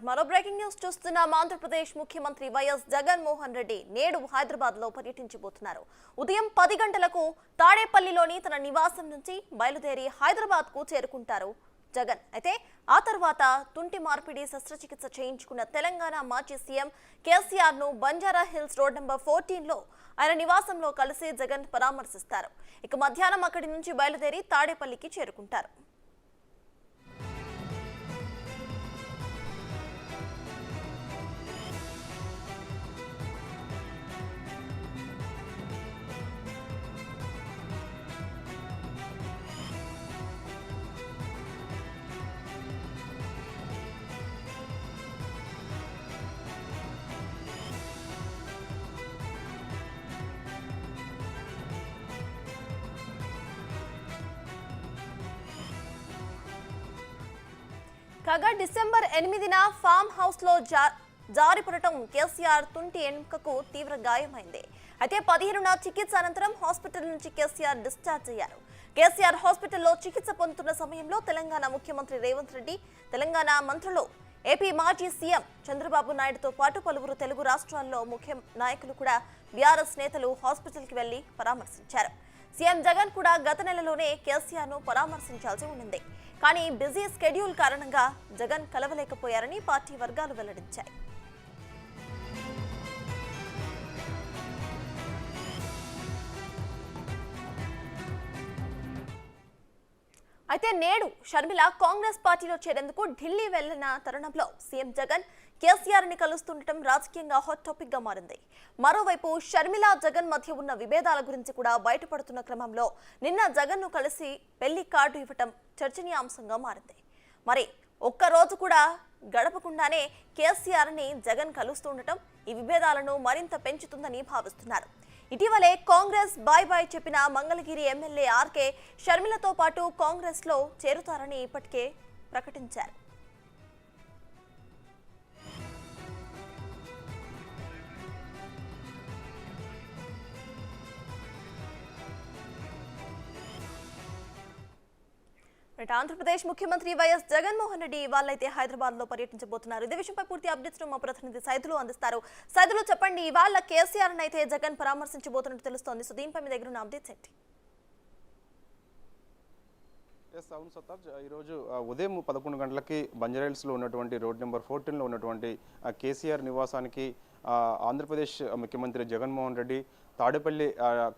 మరో breaking news చూస్తున్నాం. ఆంధ్రప్రదేశ్ ముఖ్యమంత్రి వైఎస్ జగన్మోహన్ రెడ్డి నేడు హైదరాబాద్ లో పర్యటించబోతున్నారు. ఉదయం 10 గంటలకు తాడేపల్లిలోని తన నివాసం నుంచి బయలుదేరి హైదరాబాద్ కు చేరుకుంటారు జగన్. అయితే ఆ తర్వాత తుంటి మార్పిడి శస్త్రచికిత్స చేయించుకున్న తెలంగాణ మాజీ సీఎం కేసీఆర్ ను బంజారా హిల్స్ రోడ్ నెంబర్ 14 లో ఆయన నివాసంలో కలిసి జగన్ పరామర్శిస్తారు. ఇక మధ్యాహ్నం అక్కడి నుంచి బయలుదేరి తాడేపల్లికి చేరుకుంటారు. కాగా డిసెంబర్ 8న ఫామ్ హౌస్ లో జారిపడటం కేసీఆర్ తుంటి ఎముకకు తీవ్ర గాయమైంది. అయితే 15న చికిత్స అనంతరం హాస్పిటల్ నుంచి కేసీఆర్ డిశ్చార్జ్ అయ్యారు. కేసీఆర్ హాస్పిటల్లో చికిత్స పొందుతున్న సమయంలో తెలంగాణ ముఖ్యమంత్రి రేవంత్ రెడ్డి, తెలంగాణ మంత్రులు, ఏపీ మాజీ సీఎం చంద్రబాబు నాయుడుతో పాటు పలువురు తెలుగు రాష్ట్రాల్లో ముఖ్య నాయకులు కూడా బీఆర్ఎస్ నేతలు హాస్పిటల్ కి వెళ్లి పరామర్శించారు. సీఎం జగన్ కూడా గత నెలలోనే కేసీఆర్ ను పరామర్శించాల్సి ఉండింది. కానీ బిజీ స్కెడ్యూల్ కారణంగా జగన్ కలవలేకపోయారని పార్టీ వర్గాలు వెల్లడించాయి. అయితే నేడు షర్మిల కాంగ్రెస్ పార్టీలో చేరేందుకు ఢిల్లీ వెళ్లిన తరుణంలో సీఎం జగన్ కేసీఆర్ ని కలుస్తుండటం రాజకీయంగా హాట్ టాపిక్ గా మారింది. మరోవైపు షర్మిల జగన్ మధ్య ఉన్న విభేదాల గురించి కూడా బయటపడుతున్న క్రమంలో నిన్న జగన్ ను కలిసి పెళ్లి కార్డు ఇవ్వటం చర్చనీయాంశంగా మారింది. మరి ఒక్కరోజు కూడా గడపకుండానే కేసీఆర్ ని జగన్ కలుస్తుండటం ఈ విభేదాలను మరింత పెంచుతుందని భావిస్తున్నారు. ఇటీవలే కాంగ్రెస్ బాయ్ బాయ్ చెప్పిన మంగళగిరి ఎమ్మెల్యే ఆర్కే షర్మిలతో పాటు కాంగ్రెస్ లో చేరుతారని ఇప్పటికే ప్రకటించారు. ఆంధ్రప్రదేశ్ ముఖ్యమంత్రి వైఎస్ జగన్మోహన్ రెడ్డి ఇవాళైతే హైదరాబాద్ లో పర్యటించబోతున్నారు. ఇదే విషయంపై పూర్తి అప్డేట్స్ మా ప్రతినిధి సైదులు అందిస్తారు. సైదులు చెప్పండి, ఇవాళ కేసీఆర్ అయితే జగన్ పరామర్శించబోతున్నట్టు తెలుస్తోంది. సో దీనిపై మీ దగ్గర ఉన్న అప్డేట్స్ ఏంటి? అవును సత్తాజ్, ఈరోజు ఉదయం 11 గంటలకి బంజారాహిల్స్లో ఉన్నటువంటి రోడ్ నెంబర్ 14లో ఉన్నటువంటి కేసీఆర్ నివాసానికి ఆంధ్రప్రదేశ్ ముఖ్యమంత్రి జగన్మోహన్ రెడ్డి తాడేపల్లి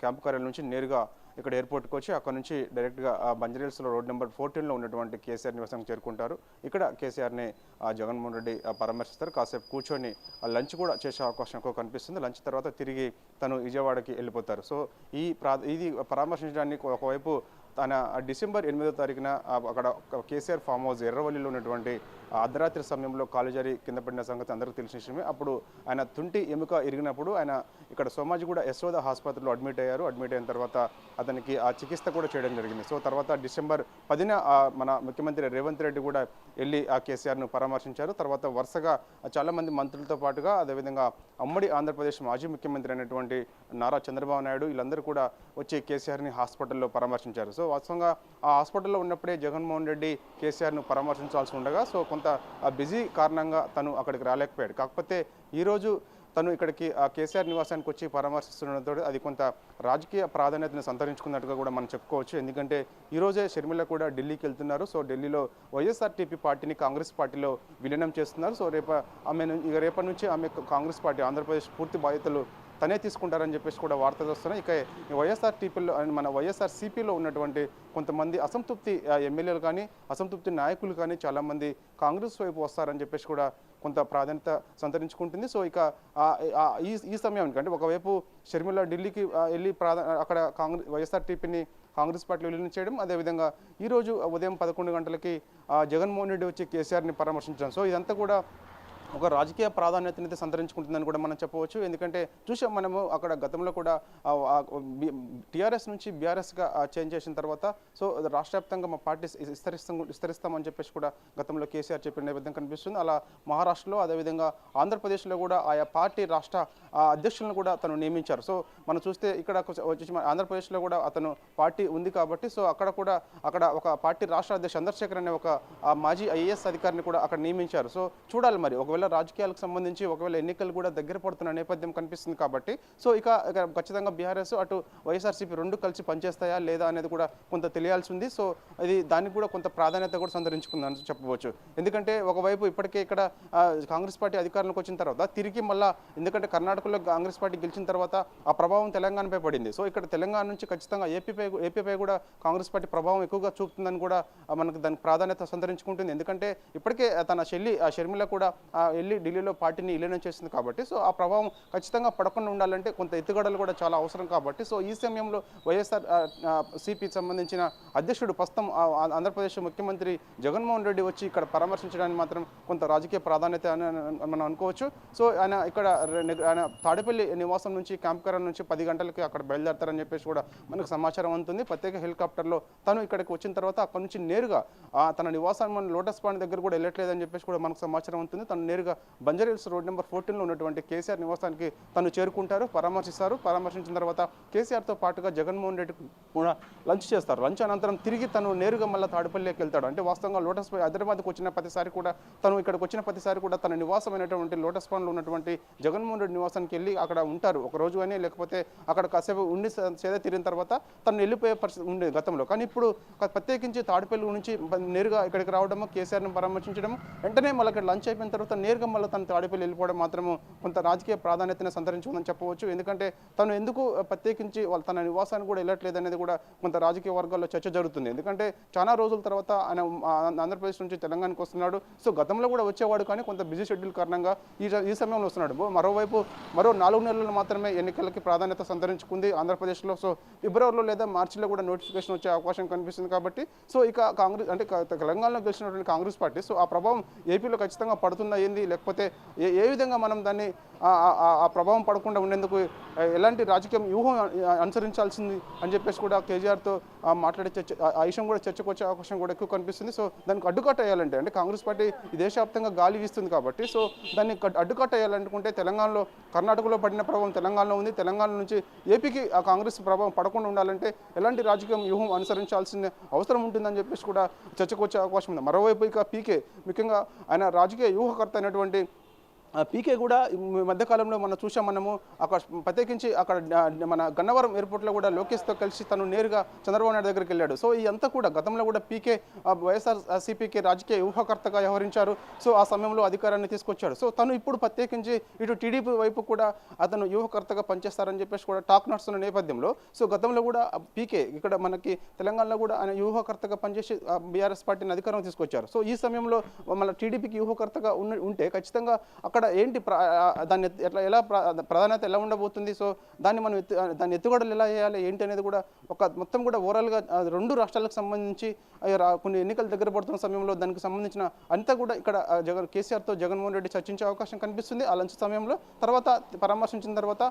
క్యాంపు కార్యాలయం నుంచి నేరుగా ఇక్కడ ఎయిర్పోర్ట్కి వచ్చి అక్కడ నుంచి డైరెక్ట్గా బంజారాహిల్స్లో రోడ్ నెంబర్ 14లో ఉన్నటువంటి కేసీఆర్ నివాసానికి చేరుకుంటారు. ఇక్కడ కేసీఆర్ని జగన్మోహన్ రెడ్డి పరామర్శిస్తారు. కాసేపు కూర్చొని లంచ్ కూడా చేసే అవకాశం ఎక్కువ కనిపిస్తుంది. లంచ్ తర్వాత తిరిగి తను విజయవాడకి వెళ్ళిపోతారు. సో ఇది పరామర్శించడానికి ఒకవైపు తన డిసెంబర్ 8వ తారీఖున అక్కడ కేసీఆర్ ఫామ్ హౌస్ ఎర్రవల్లిలో ఉన్నటువంటి అర్ధరాత్రి సమయంలో కాలు జారి కింద పడిన సంగతి అందరికీ తెలిసిన విషయమే. అప్పుడు ఆయన తుంటి ఎముక ఇరిగినప్పుడు ఆయన ఇక్కడ సోమాజిగూడ యశోద ఆసుపత్రిలో అడ్మిట్ అయ్యారు. అడ్మిట్ అయిన తర్వాత అతనికి ఆ చికిత్స కూడా చేయడం జరిగింది. సో తర్వాత డిసెంబర్ 10న మన ముఖ్యమంత్రి రేవంత్ రెడ్డి కూడా వెళ్ళి ఆ కేసీఆర్ను పరామర్శించారు. తర్వాత వరుసగా చాలామంది మంత్రులతో పాటుగా అదేవిధంగా ఉమ్మడి ఆంధ్రప్రదేశ్ మాజీ ముఖ్యమంత్రి అయినటువంటి నారా చంద్రబాబు నాయుడు వీళ్ళందరూ కూడా వచ్చి కేసీఆర్ని హాస్పిటల్లో పరామర్శించారు. సో వాస్తవంగా ఆ హాస్పిటల్లో ఉన్నప్పుడే జగన్మోహన్ రెడ్డి కేసీఆర్ను పరామర్శించాల్సి ఉండగా సో కొంత బిజీ కారణంగా తను అక్కడికి రాలేకపోయాడు. కాకపోతే ఈరోజు తను ఇక్కడికి ఆ కేసీఆర్ నివాసానికి వచ్చి పరామర్శిస్తుండటంతో అది కొంత రాజకీయ ప్రాధాన్యతను సంతరించుకున్నట్టుగా కూడా మనం చెప్పుకోవచ్చు. ఎందుకంటే ఈరోజే షర్మిల కూడా ఢిల్లీకి వెళ్తున్నారు. సో ఢిల్లీలో వైఎస్ఆర్టీపీ పార్టీని కాంగ్రెస్ పార్టీలో విలీనం చేస్తున్నారు. సో రేపటి నుంచి ఆమె కాంగ్రెస్ పార్టీ ఆంధ్రప్రదేశ్ పూర్తి బాధ్యతలు తనే తీసుకుంటారని చెప్పేసి కూడా వార్తలు వస్తున్నాయి. ఇక వైఎస్ఆర్టీపీలో మన వైఎస్ఆర్సీపీలో ఉన్నటువంటి కొంతమంది అసంతృప్తి ఎమ్మెల్యేలు కానీ అసంతృప్తి నాయకులు కానీ చాలామంది కాంగ్రెస్ వైపు వస్తారని చెప్పేసి కూడా కొంత ప్రాధాన్యత సంతరించుకుంటుంది. సో ఇక ఈ సమయానికి అంటే ఒకవైపు షర్మిల ఢిల్లీకి వెళ్ళి అక్కడ వైఎస్ఆర్టీపీని కాంగ్రెస్ పార్టీలో విలీనం చేయడం, అదేవిధంగా ఈరోజు ఉదయం 11 గంటలకి జగన్మోహన్ రెడ్డి వచ్చి కేసీఆర్ని పరామర్శించడం. సో ఇదంతా కూడా ఒక రాజకీయ ప్రాధాన్యతనైతే సంతరించుకుంటుందని కూడా మనం చెప్పవచ్చు. ఎందుకంటే చూసాం మనము అక్కడ గతంలో కూడా టీఆర్ఎస్ నుంచి బీఆర్ఎస్గా చేంజ్ చేసిన తర్వాత సో రాష్ట్ర వ్యాప్తంగా మా పార్టీ విస్తరిస్తామని చెప్పేసి కూడా గతంలో కేసీఆర్ చెప్పిన నేపథ్యం కనిపిస్తుంది. అలా మహారాష్ట్రలో అదేవిధంగా ఆంధ్రప్రదేశ్లో కూడా ఆయా పార్టీ రాష్ట్ర అధ్యక్షులను కూడా తను నియమించారు. సో మనం చూస్తే ఇక్కడ వచ్చేసి ఆంధ్రప్రదేశ్లో కూడా అతను పార్టీ ఉంది కాబట్టి సో అక్కడ ఒక పార్టీ రాష్ట్ర అధ్యక్షుడు చంద్రశేఖర్ అనే ఒక మాజీ ఐఏఎస్ అధికారిని కూడా అక్కడ నియమించారు. సో చూడాలి మరి ఒకవేళ రాజకీయాలకు సంబంధించి ఒకవేళ ఎన్నికలు కూడా దగ్గర పడుతున్న నేపథ్యం కనిపిస్తుంది కాబట్టి సో ఇక ఖచ్చితంగా బీఆర్ఎస్ అటు వైఎస్ఆర్సీపీ రెండు కలిసి పనిచేస్తాయా లేదా అనేది కూడా కొంత తెలియాల్సి ఉంది. సో ఇది దానికి కూడా కొంత ప్రాధాన్యత కూడా సంతరించుకుందని చెప్పవచ్చు. ఎందుకంటే ఒకవైపు ఇప్పటికే ఇక్కడ కాంగ్రెస్ పార్టీ అధికారంలోకి వచ్చిన తర్వాత తిరిగి మళ్ళా ఎందుకంటే కర్ణాటకలో కాంగ్రెస్ పార్టీ గెలిచిన తర్వాత ఆ ప్రభావం తెలంగాణపై పడింది. సో ఇక్కడ తెలంగాణ నుంచి ఖచ్చితంగా ఏపీపై కూడా కాంగ్రెస్ పార్టీ ప్రభావం ఎక్కువగా చూపుతుందని కూడా మనకు దానికి ప్రాధాన్యత సంతరించుకుంటుంది. ఎందుకంటే ఇప్పటికే తన షర్మిల కూడా వెళ్ళి ఢిల్లీలో పార్టీని విలీనం చేసింది కాబట్టి సో ఆ ప్రభావం ఖచ్చితంగా పడకుండా ఉండాలంటే కొంత ఎత్తుగడలు కూడా చాలా అవసరం కాబట్టి సో ఈ సమయంలో వైఎస్ఆర్ సిపికి సంబంధించిన అధ్యక్షుడు ప్రస్తుతం ఆంధ్రప్రదేశ్ ముఖ్యమంత్రి జగన్మోహన్ రెడ్డి వచ్చి ఇక్కడ పరామర్శించడానికి మాత్రం కొంత రాజకీయ ప్రాధాన్యత అని మనం అనుకోవచ్చు. సో ఆయన తాడేపల్లి నివాసం నుంచి క్యాంప్ కరణ్ నుంచి 10 గంటలకి అక్కడ బయలుదేరతారని చెప్పేసి కూడా మనకు సమాచారం అందుతుంది. ప్రత్యేక హెలికాప్టర్లో తను ఇక్కడికి వచ్చిన తర్వాత అక్కడ నుంచి నేరుగా తన నివాసం లోటస్ పాండ్ దగ్గర కూడా వెళ్ళట్లేదని చెప్పేసి కూడా మనకు సమాచారం ఉంటుంది. తను నేరుగా బంజారాహిల్స్ రోడ్ నెంబర్ 14లో ఉన్నటువంటి కేసీఆర్ నివాసానికి తను చేరుకుంటారు, పరామర్శించిన తర్వాత కేసీఆర్తో పాటుగా జగన్మోహన్ రెడ్డి కూడా లంచ్ చేస్తారు. లంచ్ అనంతరం తిరిగి తను నేరుగా మళ్ళీ తాడేపల్లికి వెళ్తాడు. అంటే వాస్తవంగా లోటస్ హైదరాబాద్కి వచ్చిన ప్రతిసారి కూడా తను ఇక్కడికి వచ్చిన ప్రతిసారి కూడా తన నివాసమైనటువంటి లోటస్ పాండ్లో ఉన్నటువంటి జగన్మోహన్ రెడ్డి నివాసానికి వెళ్ళి అక్కడ ఉంటారు ఒక రోజు అని, లేకపోతే అక్కడ కాసేపు ఉండి సేద తీరిన తర్వాత తను వెళ్ళిపోయే పరిస్థితి ఉండేది గతంలో. కానీ ఇప్పుడు ప్రత్యేకించి తాడేపల్లి నుంచి నేరుగా ఇక్కడికి రావడము, కేసీఆర్ని పరామర్శించడం, వెంటనే మళ్ళీ ఇక్కడ లంచ్ అయిపోయిన తర్వాత నేరుగా మళ్ళీ తను తాడేపల్లి వెళ్ళిపోవడం మాత్రము కొంత రాజకీయ ప్రాధాన్యతను సంతరించుకుందని చెప్పవచ్చు. ఎందుకంటే తను ఎందుకు ప్రత్యేకించి తన నివాసానికి కూడా వెళ్ళట్లేదు అనేది కూడా కొంత రాజకీయ వర్గాల్లో చర్చ జరుగుతుంది. ఎందుకంటే చాలా రోజుల తర్వాత ఆయన ఆంధ్రప్రదేశ్ నుంచి తెలంగాణకు వస్తున్నాడు. సో గతంలో కూడా వచ్చేవాడు కానీ కొంత బిజీ షెడ్యూల్ కారణంగా ఈ సమయంలో వస్తున్నాడు. మరోవైపు మరో 4 నెలలు మాత్రమే ఎన్నికలకి ప్రాధాన్యత సంతరించుకుంది ఆంధ్రప్రదేశ్లో. సో ఫిబ్రవరిలో లేదా మార్చిలో కూడా నోటిఫికేషన్ వచ్చే అవకాశం కనిపిస్తుంది కాబట్టి సో ఇక కాంగ్రెస్ అంటే తెలంగాణలో గెలిచినటువంటి కాంగ్రెస్ పార్టీ సో ఆ ప్రభావం ఏపీలో ఖచ్చితంగా పడుతుందా ఏంది, లేకపోతే ఏ విధంగా మనం దాన్ని ఆ ప్రభావం పడకుండా ఉండేందుకు ఎలాంటి రాజకీయ వ్యూహం అనుసరించాల్సింది అని చెప్పేసి కూడా కేసీఆర్తో మాట్లాడే ఆ విషయం కూడా చర్చకు వచ్చే అవకాశం కూడా ఎక్కువ కనిపిస్తుంది. సో దానికి అడ్డుకట్ట వేయాలంటే అంటే కాంగ్రెస్ పార్టీ ఈ దేశవ్యాప్తంగా గాలి వీస్తుంది కాబట్టి సో దాన్ని అడ్డుకట్ట వేయాలనుకుంటే తెలంగాణలో కర్ణాటకలో పడిన ప్రభావం తెలంగాణలో ఉంది. తెలంగాణ నుంచి ఏపీకి ఆ కాంగ్రెస్ ప్రభావం పడకుండా ఉండాలంటే ఎలాంటి రాజకీయ వ్యూహం అనుసరించాల్సిన అవసరం ఉంటుందని చెప్పేసి కూడా చర్చకు వచ్చే అవకాశం ఉంది. మరోవైపు ఇక పీకే ముఖ్యంగా ఆయన రాజకీయ వ్యూహకర్త అయినటువంటి పీకే కూడా మధ్యకాలంలో మనం చూసాం. మనము అక్కడ ప్రత్యేకించి అక్కడ మన గన్నవరం ఎయిర్పోర్ట్లో కూడా లోకేష్తో కలిసి తను నేరుగా చంద్రబాబు నాయుడు దగ్గరికి వెళ్ళాడు. సో ఇదంతా కూడా గతంలో కూడా పీకే వైఎస్ఆర్ సిపికి రాజకీయ వ్యూహకర్తగా వ్యవహరించారు. సో ఆ సమయంలో అధికారాన్ని తీసుకొచ్చాడు. సో తను ఇప్పుడు ప్రత్యేకించి ఇటు టీడీపీ వైపు కూడా అతను వ్యూహకర్తగా పనిచేస్తారని చెప్పేసి కూడా టాక్ నడుస్తున్న నేపథ్యంలో సో గతంలో కూడా పీకే ఇక్కడ మనకి తెలంగాణలో కూడా ఆయన వ్యూహకర్తగా పనిచేసి బీఆర్ఎస్ పార్టీని అధికారం తీసుకొచ్చారు. సో ఈ సమయంలో మన టీడీపీకి వ్యూహకర్తగా ఉంటే ఖచ్చితంగా అక్కడ ఏంటి దాన్ని ఎలా ప్రాధాన్యత ఎలా ఉండబోతుంది, సో దాన్ని మనం దాన్ని ఎత్తుగడలు ఎలా చేయాలి ఏంటి అనేది కూడా మొత్తం కూడా ఓవరాల్గా 2 రాష్ట్రాలకు సంబంధించి కొన్ని ఎన్నికలు దగ్గర పడుతున్న సమయంలో దానికి సంబంధించిన అంతా కూడా ఇక్కడ కేసీఆర్తో జగన్మోహన్ రెడ్డి చర్చించే అవకాశం కనిపిస్తుంది. ఆ లంచ్ సమయంలో తర్వాత పరామర్శించిన తర్వాత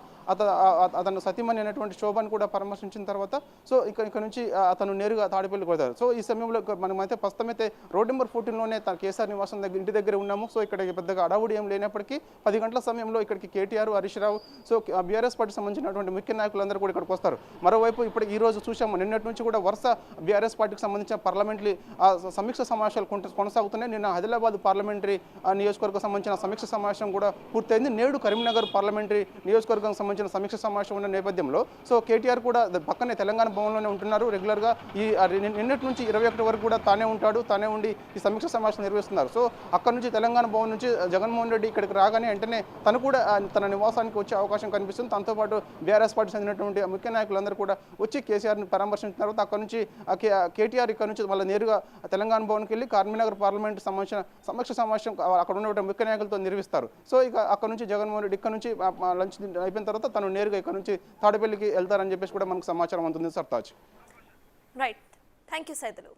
అతను సతీమణి అనేటువంటి శోభను కూడా పరామర్శించిన తర్వాత సో ఇక్కడ నుంచి అతను నేరుగా తాడేపల్లికి వెళ్తారు. సో ఈ సమయంలో మనమైతే ప్రస్తుతమైతే రోడ్ నెంబర్ 14లోనే కేసీఆర్ నివాసం ఇంటి దగ్గర ఉన్నాము. సో ఇక్కడ పెద్దగా అడావుడి ఏం లేనప్పటికీ 10 గంటల సమయంలో ఇక్కడికి KTR, Harish Rao, so BRS party సంబంధించినటువంటి ముఖ్య నాయకులందరూ కూడా ఇక్కడికి వస్తారు. మరోవైపు ఇప్పుడు ఈ రోజు చూసాము నిన్నటి నుంచి కూడా వరుస బీఆర్ఎస్ పార్టీకి సంబంధించిన పార్లమెంటరీ సమీక్ష సమావేశాలు కొనసాగుతున్నాయి. నిన్న ఆదిలాబాద్ పార్లమెంటరీ నియోజకవర్గం సంబంధించిన సమీక్ష సమావేశం కూడా పూర్తయింది. నేడు కరీంనగర్ పార్లమెంటరీ నియోజకవర్గం సంబంధించిన సమీక్ష సమావేశం ఉన్న నేపథ్యంలో సో కేటీఆర్ కూడా పక్కనే తెలంగాణ భవన్లోనే ఉంటున్నారు. రెగ్యులర్గా ఈ నిన్నటి నుంచి 21 వరకు కూడా తానే ఉంటాడు, తానే ఉండి ఈ సమీక్ష సమావేశం నిర్వహిస్తున్నారు. సో అక్కడ నుంచి తెలంగాణ భవన్ నుంచి జగన్మోహన్ రెడ్డి ఇక్కడికి రాగానే వెంటనే తను కూడా తన నివాసానికి వచ్చే అవకాశం కనిపిస్తుంది. తనతో పాటు బీఆర్ఎస్ పార్టీ చెందినటువంటి ముఖ్య నాయకులందరూ కూడా వచ్చి కేసీఆర్ని పరామర్శించిన తర్వాత అక్కడ నుంచి కేటీఆర్ ఇక్కడ నుంచి మళ్ళీ నేరుగా తెలంగాణ భవన్కి వెళ్ళి కరీంనగర్ పార్లమెంట్ సంబంధించిన సమీక్ష సమావేశం అక్కడ ఉన్నటువంటి ముఖ్య నాయకులతో నిర్వహిస్తారు. సో ఇక అక్కడ నుంచి జగన్మోహన్ రెడ్డి ఇక్కడ నుంచి లంచ్ అయిపోయిన తర్వాత తను నేరుగా ఇక్కడ నుంచి తాడేపల్లికి వెళ్తారని చెప్పేసి కూడా మనకు సమాచారం అందుతుంది. Sartaj. Right, thank you Saidulu.